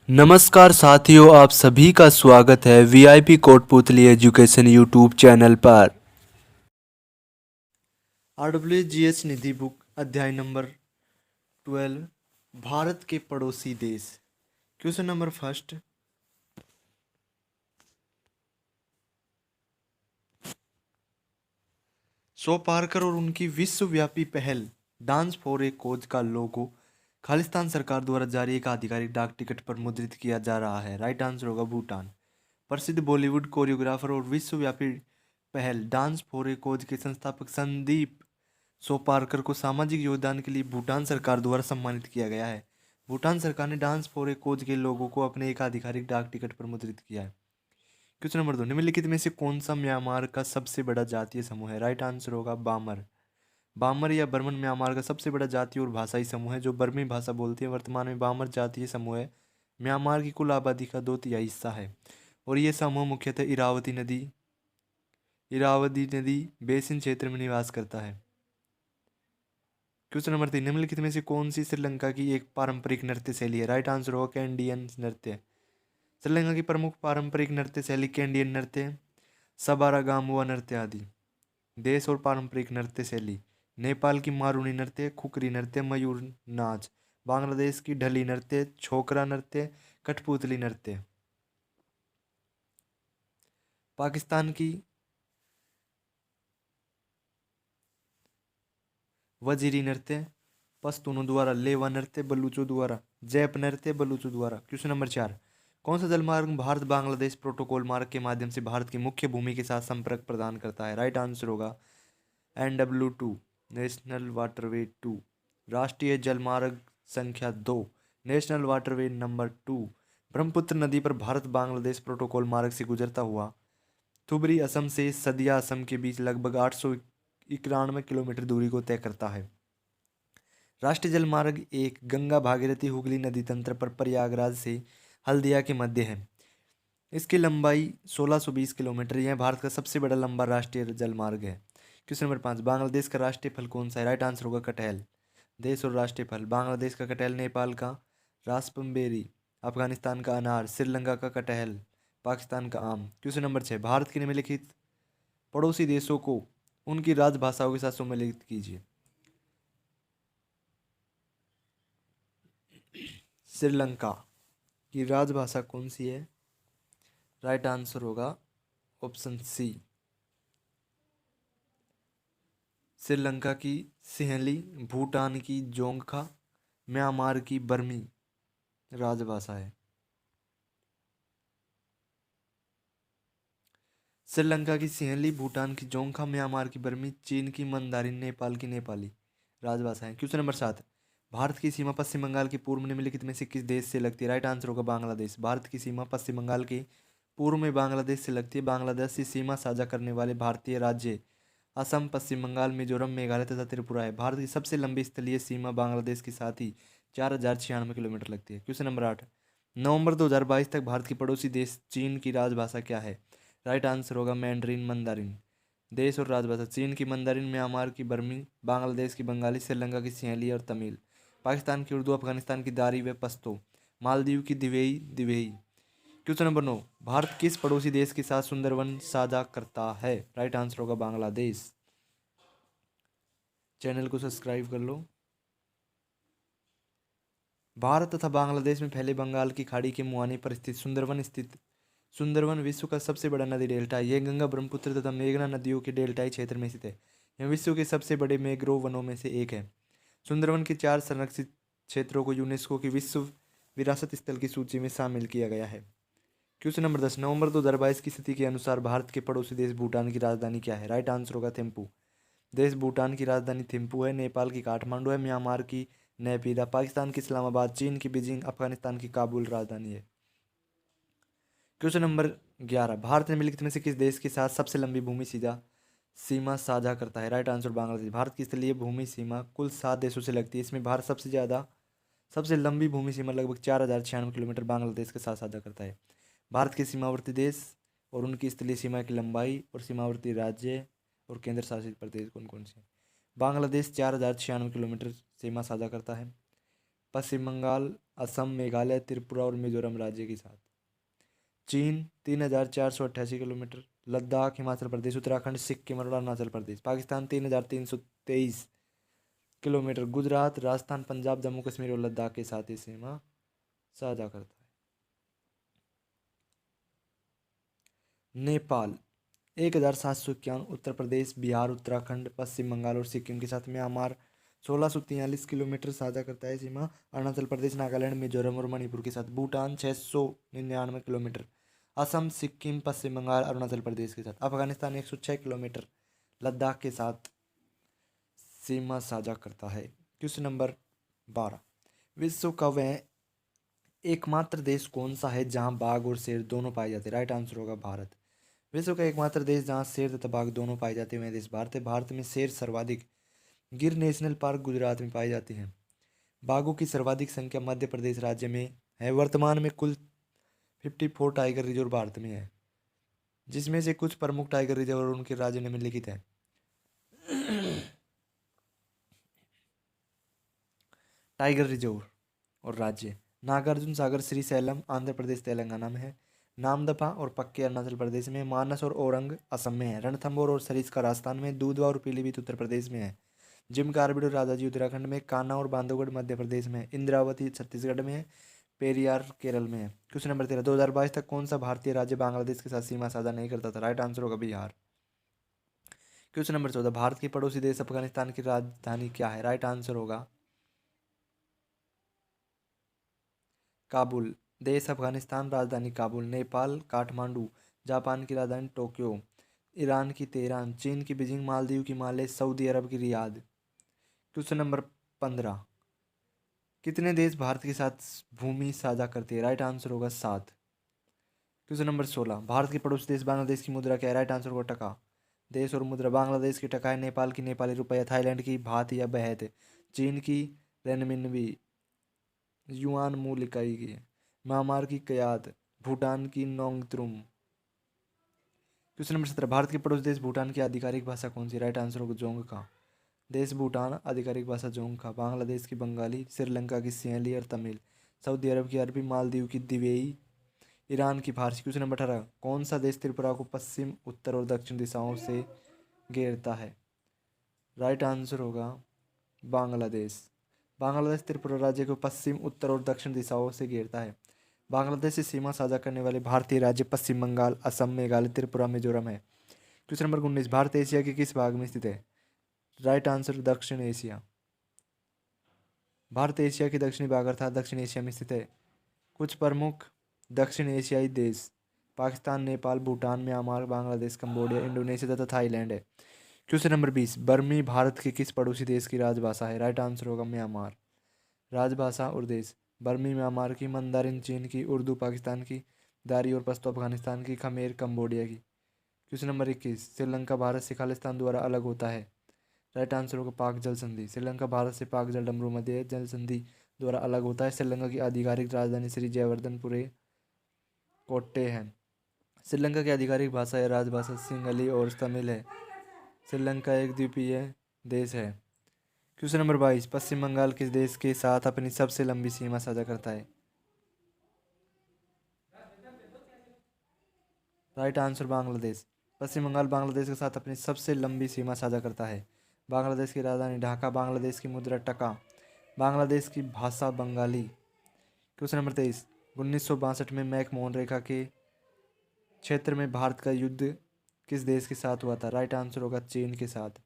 नमस्कार साथियों, आप सभी का स्वागत है VIP Kotputli education YouTube channel पर। आरडब्ल्यूजीएस निधि बुक अध्याय नंबर 12, भारत के पड़ोसी देश। क्वेश्चन नंबर फर्स्ट, सो पारकर और उनकी विश्वव्यापी पहल डांस फॉर ए कोज का लोगो खालिस्तान सरकार द्वारा जारी एक आधिकारिक डाक टिकट पर मुद्रित किया जा रहा है। राइट आंसर होगा भूटान। प्रसिद्ध बॉलीवुड कोरियोग्राफर और विश्वव्यापी पहल डांस फॉर ए कोज के संस्थापक संदीप सोपारकर को सामाजिक योगदान के लिए भूटान सरकार द्वारा सम्मानित किया गया है। भूटान सरकार ने डांस फॉर ए कोज के लोगों को अपने एक आधिकारिक डाक टिकट पर मुद्रित किया है। क्वेश्चन नंबर 2, निम्नलिखित में से कौन सा म्यांमार का सबसे बड़ा जातीय समूह है? राइट आंसर होगा बामर। बामर या बर्मन म्यांमार का सबसे बड़ा जातीय और भाषाई समूह है जो बर्मी भाषा बोलती है। वर्तमान में बामर जातीय समूह है म्यांमार की कुल आबादी का 2/3 हिस्सा है और ये समूह मुख्यतः इरावदी नदी बेसिन क्षेत्र में निवास करता है। क्वेश्चन नंबर 3, निम्नलिखित में से कौन सी श्रीलंका की एक पारंपरिक नृत्य शैली है? राइट आंसर होगा कैंडियन नृत्य। श्रीलंका की प्रमुख पारंपरिक नृत्य शैली कैंडियन नृत्य, सबारागामुआ नृत्य आदि। देश और पारंपरिक नृत्य शैली: नेपाल की मारूनी नृत्य, खुकरी नृत्य, मयूर नाच। बांग्लादेश की ढली नृत्य, छोकरा नृत्य, कठपुतली नृत्य। पाकिस्तान की वजीरी नृत्य, पश्तूनों द्वारा लेवा नृत्य, बलूचों द्वारा जैप नृत्य, बलूचों द्वारा। क्वेश्चन नंबर 4, कौन सा जलमार्ग भारत बांग्लादेश प्रोटोकॉल मार्ग के माध्यम से भारत की मुख्य भूमि के साथ संपर्क प्रदान करता है? राइट आंसर होगा NW2, नेशनल वाटरवे 2। राष्ट्रीय जलमार्ग संख्या 2, नेशनल वाटरवे नंबर 2, ब्रह्मपुत्र नदी पर भारत बांग्लादेश प्रोटोकॉल मार्ग से गुजरता हुआ धुबरी असम से सदिया असम के बीच लगभग 891 किलोमीटर दूरी को तय करता है। राष्ट्रीय जलमार्ग 1 गंगा भागीरथी हुगली नदी तंत्र पर प्रयागराज से हल्दिया के मध्य है। इसकी लंबाई 1620 किलोमीटर। यह भारत का सबसे बड़ा लंबा राष्ट्रीय जलमार्ग है। क्वेश्चन नंबर 5, बांग्लादेश का राष्ट्रीय फल कौन सा है? राइट आंसर होगा कटहल। देश और राष्ट्रीय फल: बांग्लादेश का कटहल, नेपाल का रास्पबेरी, अफगानिस्तान का अनार, श्रीलंका का कटहल, पाकिस्तान का आम। क्वेश्चन नंबर 6, भारत के निम्नलिखित पड़ोसी देशों को उनकी राजभाषाओं के साथ सम्मिलित कीजिए। श्रीलंका की राजभाषा कौन सी है? राइट आंसर होगा ऑप्शन सी, श्रीलंका की सिंहली, भूटान की जोंगखा, म्यांमार की बर्मी राजभाषा है। श्रीलंका की सिंहली, भूटान की जोंगखा, म्यांमार की बर्मी, चीन की मंदारिन, नेपाल की नेपाली राजभाषा है। क्वेश्चन नंबर 7, भारत की सीमा पश्चिम बंगाल के पूर्व निम्नलिखित में से किस देश से लगती है? राइट आंसर होगा बांग्लादेश। भारत की सीमा पश्चिम बंगाल के पूर्व में बांग्लादेश से लगती है। बांग्लादेश से सीमा साझा करने वाले भारतीय राज्य असम, पश्चिम बंगाल, मिजोरम, मेघालय तथा त्रिपुरा है। भारत की सबसे लंबी स्थलीय सीमा बांग्लादेश के साथ ही 4096 किलोमीटर लगती है। क्वेश्चन नंबर 8, नवंबर 2022 तक भारत की पड़ोसी देश चीन की राजभाषा क्या है? राइट आंसर होगा मैंड्रीन मंदारिन। देश और राजभाषा: चीन की मंदारिन, म्यांमार की बर्मी, बांग्लादेश की बंगाली, श्रीलंका की सिंहली और तमिल, पाकिस्तान की उर्दू, अफगानिस्तान की दारी व पश्तो, मालदीव की दिवेही दिवेही। क्वेश्चन नंबर 9, भारत किस पड़ोसी देश के साथ सुंदरवन साझा करता है? राइट आंसर होगा बांग्लादेश। चैनल को सब्सक्राइब कर लो। भारत तथा बांग्लादेश में फैले बंगाल की खाड़ी के मुहाने पर स्थित सुंदरवन विश्व का सबसे बड़ा नदी डेल्टा है। यह गंगा, ब्रह्मपुत्र तथा मेघना नदियों के डेल्टाई क्षेत्र में स्थित है। यह विश्व के सबसे बड़े मैंग्रोव वनों में से एक है। सुंदरवन के 4 संरक्षित क्षेत्रों को यूनेस्को की विश्व विरासत स्थल की सूची में शामिल किया गया है। क्वेश्चन नंबर 10, नवंबर 2022 की स्थिति के अनुसार भारत के पड़ोसी देश भूटान की राजधानी क्या है? राइट आंसर होगा थिम्पू। देश भूटान की राजधानी थिम्पू है। नेपाल की काठमांडू है, म्यांमार की नैपीदा, पाकिस्तान की इस्लामाबाद, चीन की बीजिंग, अफगानिस्तान की काबुल राजधानी है। क्वेश्चन नंबर 11, भारत निम्नलिखित में से किस देश के साथ सबसे लंबी भूमि सीमा साझा करता है? Right answer Bangladesh. भारत की स्थलीय भूमि सीमा कुल 7 देशों से लगती है। इसमें भारत सबसे लंबी भूमि सीमा लगभग 4096 किलोमीटर बांग्लादेश के साथ साझा करता है। भारत के सीमावर्ती देश और उनकी स्थलीय सीमा की लंबाई और सीमावर्ती राज्य और केंद्र शासित प्रदेश कौन कौन से हैं? बांग्लादेश 4096 किलोमीटर सीमा साझा करता है। पश्चिम बंगाल, असम, मेघालय, त्रिपुरा और मिजोरम राज्य के साथ। चीन 3,488 किलोमीटर। लद्दाख, हिमाचल प्रदेश, उत्तराखंड, सिक्किम और अरुणाचल प्रदेश। पाकिस्तान 3,323 किलोमीटर। गुजरात, राजस्थान, पंजाब, जम्मू कश्मीर और लद्दाख के साथ ये सीमा साझा करता है। नेपाल 1,751। उत्तर प्रदेश, बिहार, उत्तराखंड, पश्चिम बंगाल और सिक्किम के साथ। म्यांमार 1,643 किलोमीटर साझा करता है सीमा अरुणाचल प्रदेश, नागालैंड, मिजोरम और मणिपुर के साथ। भूटान 699 किलोमीटर। असम, सिक्किम, पश्चिम बंगाल, अरुणाचल प्रदेश के साथ। अफगानिस्तान 106 किलोमीटर लद्दाख के साथ सीमा साझा करता है। क्वेश्चन नंबर 12, विश्व का वह एकमात्र देश कौन सा है जहां बाघ और शेर दोनों पाए जाते हैं? राइट आंसर होगा भारत। विश्व का एकमात्र देश जहां शेर तथा बाघ दोनों पाए जाते हैं वह देश भारत है। भारत में शेर सर्वाधिक गिर नेशनल पार्क गुजरात में पाए जाते हैं। बाघों की सर्वाधिक संख्या मध्य प्रदेश राज्य में है। वर्तमान में कुल 54 टाइगर रिजर्व भारत में है, जिसमें से कुछ प्रमुख टाइगर रिजर्व और उनके राज्य निम्नलिखित हैं। टाइगर रिजर्व और राज्य: नागार्जुन सागर श्रीशैलम आंध्र प्रदेश तेलंगाना में है। नामदफा और पक्के अरुणाचल प्रदेश में। मानस और औरंग असम में है। रणथंभौर और सरिस्का राजस्थान में। दूधवा और पीलीभीत उत्तर प्रदेश में है। जिम कार्बेट और राजाजी उत्तराखंड में। कान्हा और बांधवगढ़ मध्य प्रदेश में है। इंद्रावती छत्तीसगढ़ में है। पेरियार केरल में है। क्वेश्चन नंबर 13, 2022 तक कौन सा भारतीय राज्य बांग्लादेश के साथ सीमा साझा नहीं करता था? राइट आंसर होगा बिहार। क्वेश्चन नंबर 14, भारत के पड़ोसी देश अफगानिस्तान की राजधानी क्या है? राइट आंसर होगा काबुल। देश अफगानिस्तान, राजधानी काबुल। नेपाल काठमांडू। जापान की राजधानी टोक्यो। ईरान की तेहरान। चीन की बीजिंग। मालदीव की माले। सऊदी अरब की रियाद। क्वेश्चन नंबर 15, कितने देश भारत के साथ भूमि साझा करते हैं? राइट आंसर होगा 7। क्वेश्चन नंबर 16, भारत के पड़ोसी देश बांग्लादेश की मुद्रा क्या है? राइट आंसर होगा टका। देश और मुद्रा: बांग्लादेश की टका है। नेपाल की नेपाली रुपया। थाईलैंड की भात या बहत। चीन की रेनमिनबी। युआन मूल इकाई की है। म्यांमार की कयात। भूटान की नोंगत्रुम। क्वेश्चन नंबर 17, भारत के पड़ोसी देश भूटान की आधिकारिक भाषा कौन सी? राइट आंसर होगा जोंगखा। देश भूटान, आधिकारिक भाषा जोंगखा। बांग्लादेश की बंगाली। श्रीलंका की सिंहली और तमिल। सऊदी अरब की अरबी। मालदीव की दिवेई। ईरान की फारसी। क्वेश्चन नंबर 18, कौन सा देश त्रिपुरा को पश्चिम, उत्तर और दक्षिण दिशाओं से घेरता है? राइट आंसर होगा बांग्लादेश। बांग्लादेश त्रिपुरा राज्य को पश्चिम, उत्तर और दक्षिण दिशाओं से घेरता है। बांग्लादेश से सीमा साझा करने वाले भारतीय राज्य पश्चिम बंगाल, असम, मेघालय, त्रिपुरा, मिजोरम है। क्वेश्चन नंबर 19, भारत एशिया के किस भाग में स्थित है? राइट आंसर दक्षिण एशिया। भारत एशिया के दक्षिणी भाग अर्थात दक्षिण एशिया में स्थित है। कुछ प्रमुख दक्षिण एशियाई देश Pakistan, Nepal, Bhutan, Myanmar, Bangladesh, Cambodia, Indonesia तथा थाईलैंड है। क्वेश्चन नंबर 20, बर्मी भारत के किस पड़ोसी देश की राजभाषा है? राइट आंसर होगा म्यांमार। राजभाषा और देश: बर्मी म्यांमार की। मंदारिन चीन की। उर्दू पाकिस्तान की। दारी और पश्तो अफगानिस्तान की। खमेर कंबोडिया की। क्वेश्चन नंबर 21, श्रीलंका भारत से खालिस्तान द्वारा अलग होता है? राइट आंसर होगा पाक जल संधि। श्रीलंका भारत से पाक जल डमरू मध्य जल संधि द्वारा अलग होता है। श्रीलंका की आधिकारिक राजधानी श्री जयवर्धनपुरे कोट्टे है। श्रीलंका की आधिकारिक भाषा या राजभाषा सिंहली और तमिल है। श्रीलंका एक द्वीपीय देश है। क्वेश्चन नंबर 22, पश्चिम बंगाल किस देश के साथ अपनी सबसे लंबी सीमा साझा करता है? Right answer Bangladesh. पश्चिम बंगाल बांग्लादेश के साथ अपनी सबसे लंबी सीमा साझा करता है। बांग्लादेश की राजधानी ढाका। बांग्लादेश की मुद्रा टका। बांग्लादेश की भाषा बंगाली। क्वेश्चन नंबर 23, 1962 में मैकमोहन रेखा के क्षेत्र में भारत का युद्ध किस देश के साथ हुआ था? राइट आंसर होगा चीन के साथ।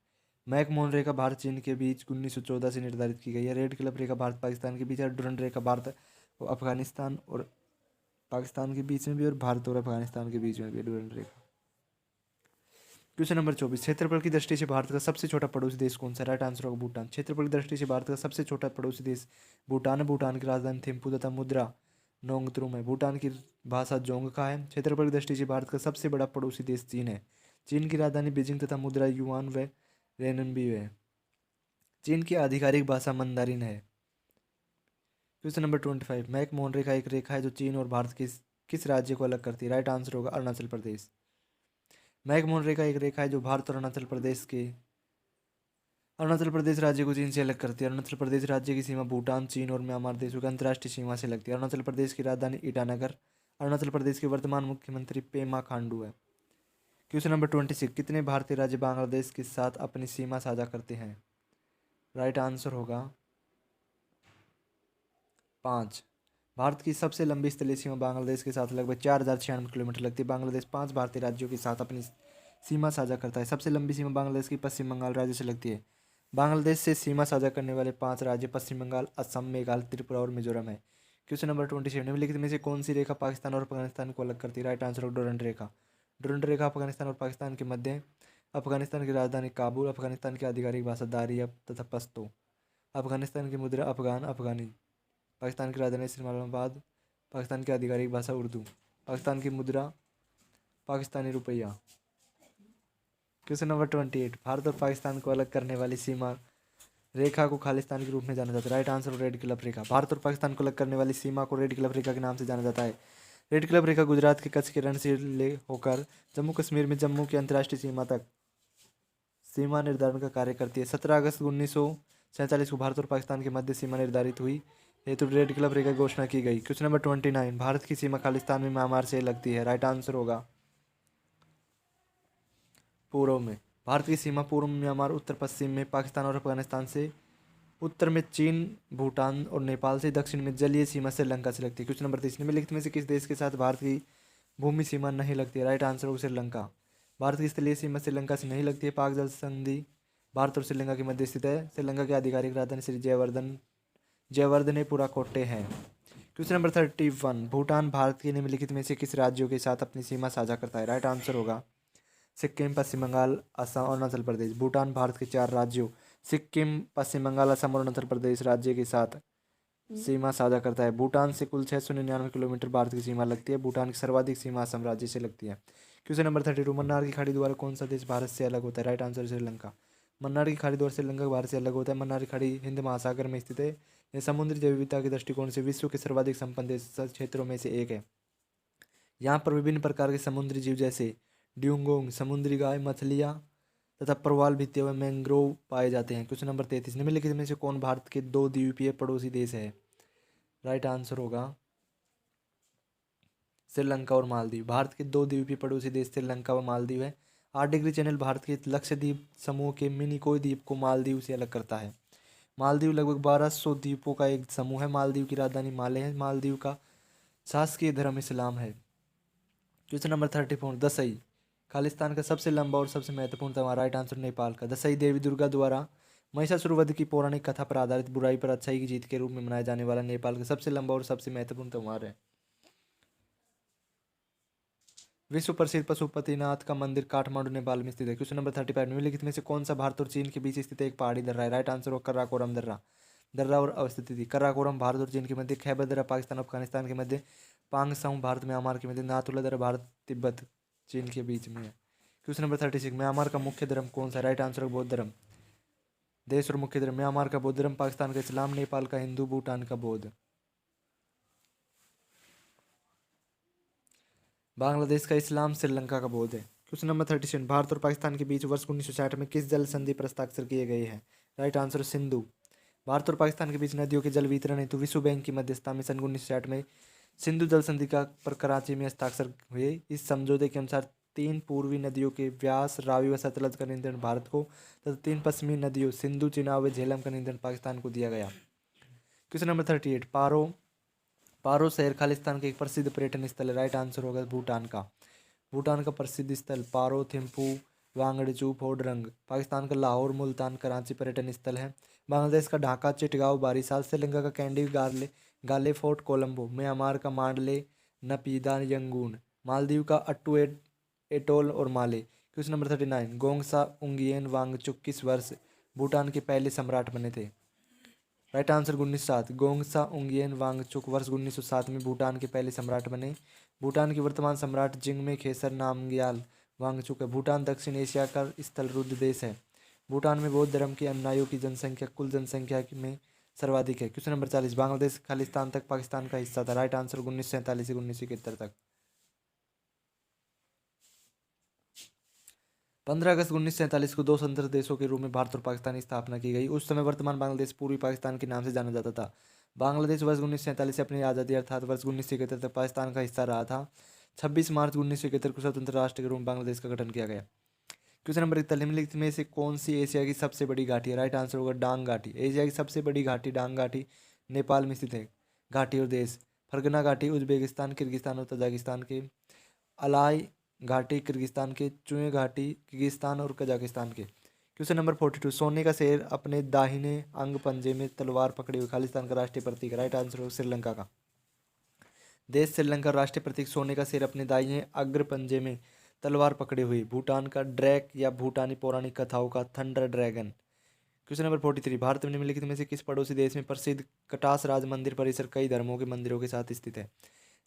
मैकमोहन रेखा भारत चीन के बीच 1914 से निर्धारित की गई है। रेड क्लिफ रेखा भारत पाकिस्तान के बीच है। डुरंड रेखा भारत और अफगानिस्तान और पाकिस्तान के बीच में भी और भारत और अफगानिस्तान के बीच में भी डुरंड रेखा। क्वेश्चन नंबर 24, क्षेत्रफल की दृष्टि से भारत का सबसे छोटा पड़ोसी देश कौन सा? राइट आंसर होगा भूटान। क्षेत्रफल की दृष्टि से भारत का सबसे छोटा पड़ोसी देश भूटान है। भूटान की राजधानी थिम्पू तथा मुद्रा नोंगत्रुम है। भूटान की भाषा जोंगखा है। क्षेत्रफल की दृष्टि से भारत का सबसे बड़ा पड़ोसी देश चीन है। चीन की राजधानी बीजिंग तथा मुद्रा युआन व रेनबी है। चीन की आधिकारिक भाषा मंदारिन है। क्वेश्चन नंबर 25, मैकमोहन रेखा एक रेखा है जो चीन और भारत के किस राज्य को अलग करती है? राइट आंसर होगा अरुणाचल प्रदेश। मैकमोहन रेखा एक रेखा है जो भारत और अरुणाचल प्रदेश के अरुणाचल प्रदेश राज्य को चीन से अलग करती है। अरुणाचल प्रदेश राज्य की सीमा भूटान, चीन और म्यांमार देशों की अंतर्राष्ट्रीय सीमा से लगती है। अरुणाचल प्रदेश की राजधानी ईटानगर। अरुणाचल प्रदेश के वर्तमान मुख्यमंत्री पेमा खांडू है। क्वेश्चन नंबर 26, कितने भारतीय राज्य बांग्लादेश के साथ अपनी सीमा साझा करते हैं? राइट आंसर होगा 5। भारत की सबसे लंबी स्थलीय सीमा बांग्लादेश के साथ लगभग 4096 किलोमीटर लगती है। बांग्लादेश 5 भारतीय राज्यों के साथ अपनी सीमा साझा करता है। सबसे लंबी सीमा बांग्लादेश की पश्चिम बंगाल राज्य से लगती है। बांग्लादेश से सीमा साझा करने वाले 5 राज्य पश्चिम बंगाल, असम, मेघालय, त्रिपुरा और मिजोरम है। क्वेश्चन नंबर 27, निम्नलिखित में से कौन सी रेखा पाकिस्तान और अफगानिस्तान को अलग करती है? राइट आंसर होगा डोरंड रेखा। डोरंड रेखा अफगानिस्तान और पाकिस्तान के मध्य, अफगानिस्तान की राजधानी काबुल, अफगानिस्तान की आधिकारिक भाषा दारिया तथा पश्तो, अफगानिस्तान की मुद्रा अफगान अफगानी, पाकिस्तान की राजधानी इस्लामाबाद, पाकिस्तान की आधिकारिक भाषा उर्दू, पाकिस्तान की मुद्रा पाकिस्तानी रुपया। क्वेश्चन नंबर 28, भारत और पाकिस्तान को अलग करने वाली सीमा रेखा को खालिस्तान के रूप में जाना जाता है। राइट आंसर रेड क्लिफ रेखा। भारत और पाकिस्तान को अलग करने वाली सीमा को रेड क्लिफ रेखा के नाम से जाना जाता है। रेड क्लिफ रेखा गुजरात के कच्छ के रण से ले होकर जम्मू कश्मीर में जम्मू की अंतर्राष्ट्रीय सीमा तक सीमा निर्धारण का कार्य करती है। 17 अगस्त 1947 को भारत और पाकिस्तान के मध्य सीमा निर्धारित हुई हेतु रेड क्लिफ रेखा की घोषणा की गई। क्वेश्चन नंबर 29, भारत की सीमा खालिस्तान में म्यांमार से लगती है। राइट आंसर होगा पूर्व में। भारत की सीमा पूर्व में म्यांमार, उत्तर पश्चिम में पाकिस्तान और अफगानिस्तान से, उत्तर में चीन, भूटान और नेपाल से, दक्षिण में जलीय सीमा श्रीलंका से लगती है। क्वेश्चन नंबर 30, निम्नलिखित में से किस देश के साथ भारत की भूमि सीमा नहीं लगती है? राइट आंसर होगा श्रीलंका। भारत की स्थलीय सीमा श्रीलंका से नहीं लगती है। पाक जल संधि भारत और श्रीलंका के मध्य स्थित है। श्रीलंका की आधिकारिक राजधानी श्री जयवर्धनेपुरा कोट्टे है। क्वेश्चन नंबर 31, भूटान भारत के निम्नलिखित में से किस राज्यों के साथ अपनी सीमा साझा करता है? राइट आंसर होगा सिक्किम, पश्चिम बंगाल, असम और अरुणाचल प्रदेश। भूटान भारत के 4 राज्यों सिक्किम, पश्चिम बंगाल, असम और अरुणाचल प्रदेश राज्य के साथ सीमा साझा करता है। भूटान से कुल 699 किलोमीटर भारत की सीमा लगती है। भूटान की सर्वाधिक सीमा असम राज्य से लगती है। क्वेश्चन नंबर 32, मन्नार की खाड़ी द्वारा कौन सा देश भारत से अलग होता है? Right answer Sri Lanka. मन्नार की खाड़ी द्वारा श्रीलंका भारत से अलग होता है। मन्नार की खाड़ी हिंद महासागर में स्थित है। यह समुद्री जैव विविधता के दृष्टिकोण से विश्व के सर्वाधिक संपन्न क्षेत्रों में से एक है। यहाँ पर विभिन्न प्रकार के समुद्री जीव जैसे ड्यूगोंग, समुद्री गाय, मछलियाँ तथा प्रवाल भित्ते हुए मैंग्रोव पाए जाते हैं। क्वेश्चन नंबर 33, निम्नलिखित में से कौन भारत के 2 द्वीपीय पड़ोसी देश है? राइट आंसर होगा श्रीलंका और मालदीव। भारत के 2 द्वीपीय पड़ोसी देश श्रीलंका व मालदीव है। 8 डिग्री चैनल भारत के लक्षद्वीप समूह के मिनिकोय द्वीप को मालदीव से अलग करता है। मालदीव लगभग 1200 द्वीपों का एक समूह है। मालदीव की राजधानी माले है। मालदीव का शासकीय धर्म इस्लाम है। क्वेश्चन नंबर 34, दसई खालिस्तान का सबसे लंबा और सबसे महत्वपूर्ण त्योहार? राइट आंसर नेपाल का। दसई देवी दुर्गा द्वारा महिषासुर वध की पौराणिक कथा पर आधारित बुराई पर अच्छाई की जीत के रूप में मनाया जाने वाला नेपाल का सबसे लंबा और सबसे महत्वपूर्ण त्योहार है। विश्व प्रसिद्ध पशुपतिनाथ का मंदिर काठमांडू नेपाल में स्थित है। क्वेश्चन नंबर 35, निम्नलिखित में से कौन सा भारत और चीन के बीच स्थित एक पहाड़ी दर्रा है? राइट आंसर हो कराकोरम दर्रा। दर्रा और अवस्थिति, कराकोरम भारत और चीन के मध्य, खैबर दर्रा पाकिस्तान अफगानिस्तान के मध्य, पांगसाउ भारत म्यांमार के मध्य, नाथुला दर्रा भारत तिब्बत चीन के बीच में है। क्वेश्चन नंबर 36, म्यांमार का मुख्य धर्म कौन सा है? राइट आंसर बौद्ध धर्म। देश और मुख्य धर्म, म्यांमार का बौद्ध धर्म, पाकिस्तान का इस्लाम, नेपाल का हिंदू, भूटान का बौद्ध। बांग्लादेश का इस्लाम, श्रीलंका का बौद्ध है। क्वेश्चन नंबर 37, भारत और पाकिस्तान के बीच वर्ष 1960 में किस जल संधि पर हस्ताक्षर किए गए हैं? Right answer Sindhu. भारत और पाकिस्तान के बीच नदियों के जल वितरण हेतु विश्व बैंक की मध्यस्थता में सन 1960 में सिंधु जल संधि का पर कराची में हस्ताक्षर हुए। इस समझौते के अनुसार 3 पूर्वी नदियों के व्यास, रावी व सतलज का नियंत्रण भारत को तथा 3 पश्चिमी नदियों सिंधु, चिनाब व झेलम का नियंत्रण पाकिस्तान को दिया गया। क्वेश्चन नंबर 38, पारो शहर खालिस्तान का एक प्रसिद्ध पर्यटन स्थल है। राइट आंसर होगा भूटान का। भूटान का प्रसिद्ध स्थल पारो, थिम्पू, वांगडचू, फोडरंग। पाकिस्तान का लाहौर, मुल्तान, कराची पर्यटन स्थल है। बांग्लादेश का ढाका, चिटगांव, बारिसाल। श्रीलंका का कैंडी, गाले फोर्ट, कोलंबो। म्यांमार का मांडले, नपीदा, यंगून। मालदीव का अट्टू एटोल और माले। क्वेश्चन नंबर 39, गोंगसा उंगियन वांगचुक किस वर्ष भूटान के पहले सम्राट बने थे? Right answer 1907। गोंगसा उंगियन वांगचुक वर्ष 1907 में भूटान के पहले सम्राट बने। भूटान के वर्तमान सम्राट जिंगमे खेसर नामग्याल वांगचुक है। भूटान दक्षिण एशिया का स्थल रुद्र देश है। भूटान में बौद्ध धर्म के अनुयायियों की जनसंख्या कुल जनसंख्या में सर्वाधिक है। क्वेश्चन नंबर 40, बांग्लादेश खालिस्तान तक पाकिस्तान का हिस्सा था। राइट आंसर 1947 से 1971 तक। 15 अगस्त 1947 को दो स्वतंत्र देशों के रूप में भारत और पाकिस्तान की स्थापना की गई। उस समय वर्तमान बांग्लादेश पूर्वी पाकिस्तान के नाम से जाना जाता था। बांग्लादेश वर्ष 1947 से अपनी आज़ादी अर्थात वर्ष 1971 तक पाकिस्तान का हिस्सा रहा था। 26 मार्च 1971 को स्वतंत्र राष्ट्र के रूप में बांग्लादेश का गठन किया गया। क्वेश्चन नंबर 41, निम्नलिखित में से कौन सी एशिया की सबसे बड़ी घाटी है? राइट आंसर होगा डांग घाटी। एशिया की सबसे बड़ी घाटी डांग घाटी नेपाल में स्थित है। घाटी और देश: फरगना घाटी उज्बेकिस्तान, किर्गिस्तान और तजाकिस्तान के। अलाई घाटी किर्गिस्तान के। चुए घाटी किर्गिस्तान और कजाकिस्तान के। क्वेश्चन नंबर 42, सोने का शेर अपने दाहिने अंग पंजे में तलवार पकड़े हुए खालिस्तान का राष्ट्रीय प्रतीक है। राइट आंसर होगा श्रीलंका का। देश श्रीलंका का राष्ट्रीय प्रतीक सोने का शेर अपने दाहिने अग्र पंजे में तलवार पकड़े हुए। भूटान का ड्रैक या भूटानी पौराणिक कथाओं का thunder dragon. Question number 43, Bharat में निम्नलिखित में से किस पड़ोसी देश में प्रसिद्ध कटास राज मंदिर परिसर कई धर्मों के मंदिरों के साथ स्थित है?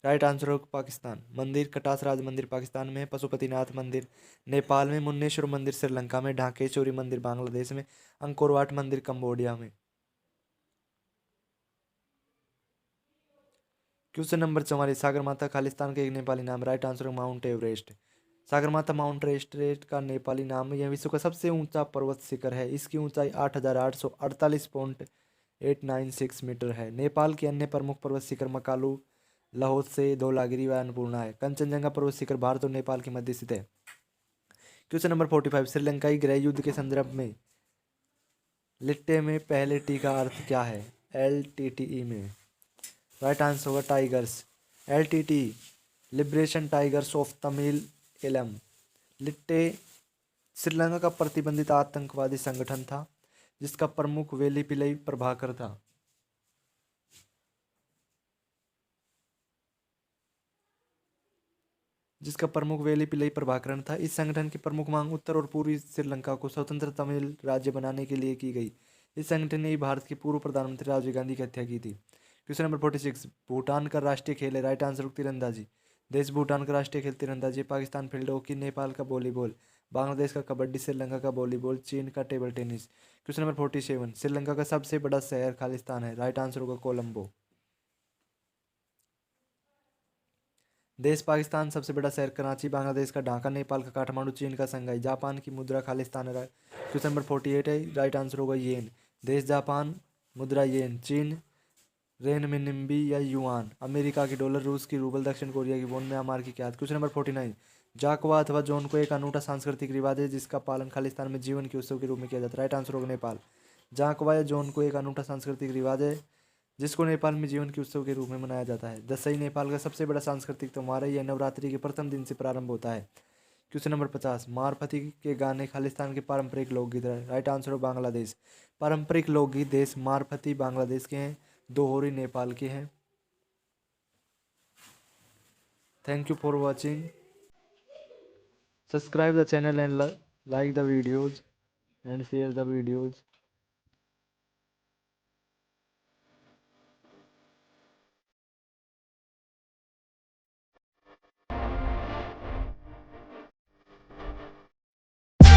राइट आंसर होगा पाकिस्तान। मंदिर कटास राज मंदिर पाकिस्तान में है। पशुपतिनाथ मंदिर नेपाल में। मुन्नेश्वर मंदिर श्रीलंका में। ढाकेश्वरी मंदिर बांग्लादेश में। अंकोर वाट मंदिर कंबोडिया में। क्वेश्चन नंबर 44, सागरमाथा खालिस्तान का एक नेपाली नाम। राइट आंसर होगा mount Everest. Sagarmatha mount Everest का नेपाली नाम। यह विश्व का सबसे ऊंचा पर्वत शिखर है। इसकी ऊंचाई 8,848.896 मीटर है। नेपाल के अन्य प्रमुख पर्वत शिखर मकालू, लहोत्से, धौलागिरी व अन्नपूर्णा है। कंचनजंगा पर्वत शिखर भारत और नेपाल के मध्य स्थित है। क्वेश्चन नंबर 45, श्रीलंकाई गृह युद्ध के संदर्भ में लिट्टे में पहले टी का अर्थ क्या है? LTTE में। राइट आंसर होगा tigers. LTT liberation tigers of Tamil Eelam. Litte Sri Lanka का प्रतिबंधित आतंकवादी संगठन था जिसका प्रमुख वेलिपिलाई प्रभाकर था। इस संगठन की प्रमुख मांग उत्तर और पूर्वी श्रीलंका को स्वतंत्र तमिल राज्य बनाने के लिए की गई। इस संगठन ने भारत के पूर्व प्रधानमंत्री राजीव गांधी की हत्या की थी। क्वेश्चन नंबर 46, भूटान का राष्ट्रीय खेल है। राइट आंसर तीरंदाजी। देश भूटान का राष्ट्रीय खेल तीरंदाजी। पाकिस्तान फील्ड हॉकी, नेपाल का वॉलीबॉल, बांग्लादेश का कबड्डी, श्रीलंका का वॉलीबॉल, चीन का table tennis. Question number 47, Sri Lanka का सबसे बड़ा शहर खालिस्तान है। राइट आंसर होगा कोलंबो। देश पाकिस्तान सबसे बड़ा शहर कराची, बांग्लादेश का ढाका, नेपाल का काठमांडू, चीन का शंघाई, जापान की मुद्रा खालिस्तान है। क्वेश्चन नंबर 48 है। राइट आंसर होगा येन। देश जापान मुद्रा येन। चीन रेनमिनबी या युआन। अमेरिका की डॉलर, रूस की रूबल, दक्षिण कोरिया की वोन, म्यांमार की क्यात। क्वेश्चन नंबर 49, जाकवा अथवा जौन को एक अनूठा सांस्कृतिक रिवाज है जिसका पालन खालिस्तान में जीवन के उत्सव के रूप में किया जाता है। राइट आंसर होगा नेपाल। जाकवा या जौन को एक अनूठा सांस्कृतिक रिवाज है जिसको नेपाल में जीवन के उत्सव के रूप में मनाया जाता है। दशई नेपाल का सबसे बड़ा सांस्कृतिक त्योहार है। यह नवरात्रि के प्रथम दिन से प्रारंभ होता है। क्वेश्चन नंबर 50, मारफती के गाने खालिस्तान के पारंपरिक लोकगीत है। राइट आंसर हो बांग्लादेश। पारंपरिक लोकगीत देश मारफती बांग्लादेश के हैं, दोहोरी नेपाल के हैं। Thank you for watching. Subscribe the channel and like the videos and share the videos.